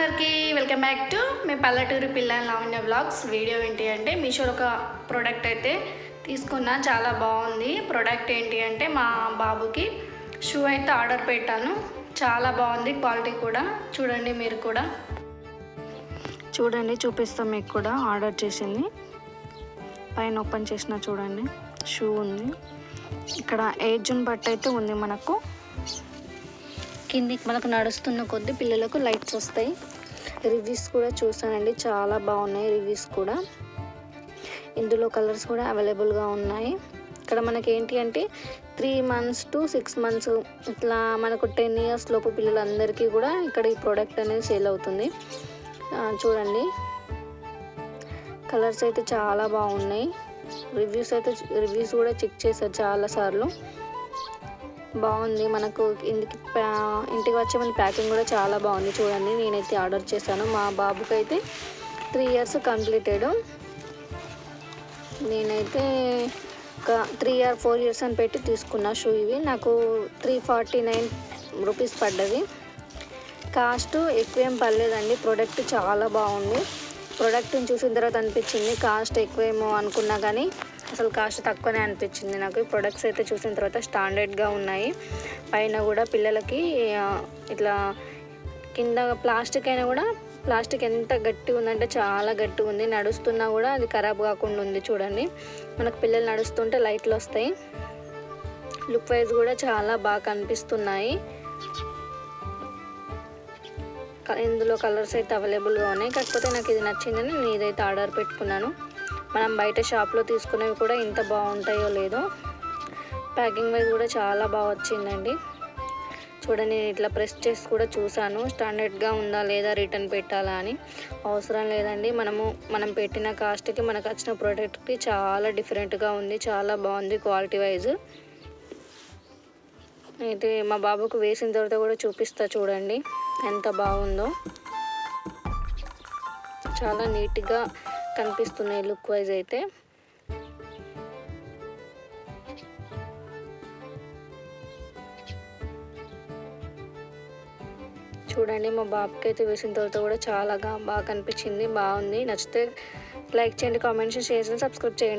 అందరికీ welcome back to me పల్లెటూరి పిల్ల లావణ్య వ్లాగ్స్. వీడియో ఏంటి అంటే మీషోలో ఒక ప్రోడక్ట్ అయితే తీసుకున్నా, చాలా బాగుంది. ప్రోడక్ట్ ఏంటి అంటే మా బాబుకి షూ అయితే ఆర్డర్ పెట్టాను. చాలా బాగుంది, క్వాలిటీ కూడా. చూడండి, మీరు కూడా చూడండి, చూపిస్తాం మీకు కూడా. ఆర్డర్ చేసింది పైన ఓపెన్ చేసిన చూడండి, షూ ఉంది. ఇక్కడ ఏజ్ని బట్టి అయితే ఉంది. మనకు కిందికి మనకు నడుస్తున్న కొద్ది పిల్లలకు లైట్స్ వస్తాయి. రివ్యూస్ కూడా చూసానండి, చాలా బాగున్నాయి రివ్యూస్ కూడా. ఇందులో కలర్స్ కూడా అవైలబుల్గా ఉన్నాయి. ఇక్కడ మనకి ఏంటి అంటే 3 months to 6 months ఇట్లా మనకు 10 years లోపు పిల్లలందరికీ కూడా ఇక్కడ ఈ ప్రోడక్ట్ అనేది సేల్ అవుతుంది. చూడండి, కలర్స్ అయితే చాలా బాగున్నాయి. రివ్యూస్ కూడా చెక్ చేశారు చాలాసార్లు. బాగుంది. మనకు ఇంటికి వచ్చే మన ప్యాకింగ్ కూడా చాలా బాగుంది. చూడండి, నేనైతే ఆర్డర్ చేశాను. మా బాబుకి అయితే 3 years కంప్లీటెడ్. నేనైతే ఒక 3 or 4 years అని పెట్టి తీసుకున్న షూ. ఇవి నాకు 349 రూపీస్ పడ్డది. కాస్ట్ ఎక్కువేం పడలేదండి. ప్రోడక్ట్ చాలా బాగుంది. ప్రోడక్ట్ని చూసిన తర్వాత అనిపించింది కాస్ట్ ఎక్కువేమో అనుకున్నా, కానీ అసలు కాస్ట్ తక్కువనే అనిపించింది నాకు. ప్రొడక్ట్స్ అయితే చూసిన తర్వాత స్టాండర్డ్గా ఉన్నాయి. పైన కూడా పిల్లలకి ఇట్లా కింద ప్లాస్టిక్ అయినా కూడా, ప్లాస్టిక్ ఎంత గట్టిగా ఉందంటే చాలా గట్టిగా ఉంది. నడుస్తున్నా కూడా అది ఖరాబ్ కాకుండా ఉంది. చూడండి, మనకు పిల్లలు నడుస్తుంటే లైట్లు వస్తాయి. లుక్ వైజ్ కూడా చాలా బాగా కనిపిస్తున్నాయి. ఇందులో కలర్స్ అయితే అవైలబుల్గా ఉన్నాయి. కాకపోతే నాకు ఇది నచ్చిందని నేను ఇదైతే ఆర్డర్ పెట్టుకున్నాను. మనం బయట షాప్లో తీసుకునేవి కూడా ఇంత బాగుంటాయో లేదో. ప్యాకింగ్ వైజ్ కూడా చాలా బాగా వచ్చిందండి. చూడండి, నేను ఇట్లా ప్రెస్ చేసి కూడా చూసాను స్టాండర్డ్గా ఉందా లేదా, రిటర్న్ పెట్టాలా అని. అవసరం లేదండి. మనం పెట్టిన కాస్ట్కి మనకు వచ్చిన ప్రోడక్ట్కి చాలా డిఫరెంట్గా ఉంది. చాలా బాగుంది క్వాలిటీ వైజ్. అయితే మా బాబుకు వేసిన తర్వాత కూడా చూపిస్తా. చూడండి ఎంత బాగుందో. చాలా నీట్గా కనిపిస్తున్నాయి లుక్ వైజ్ అయితే. చూడండి, మా బాబుకి అయితే వేసిన తర్వాత కూడా చాలా బాగా కనిపించింది. బాగుంది. నచ్చితే లైక్ చేయండి, కామెంట్స్, షేర్ చేయండి, సబ్స్క్రైబ్ చేయండి.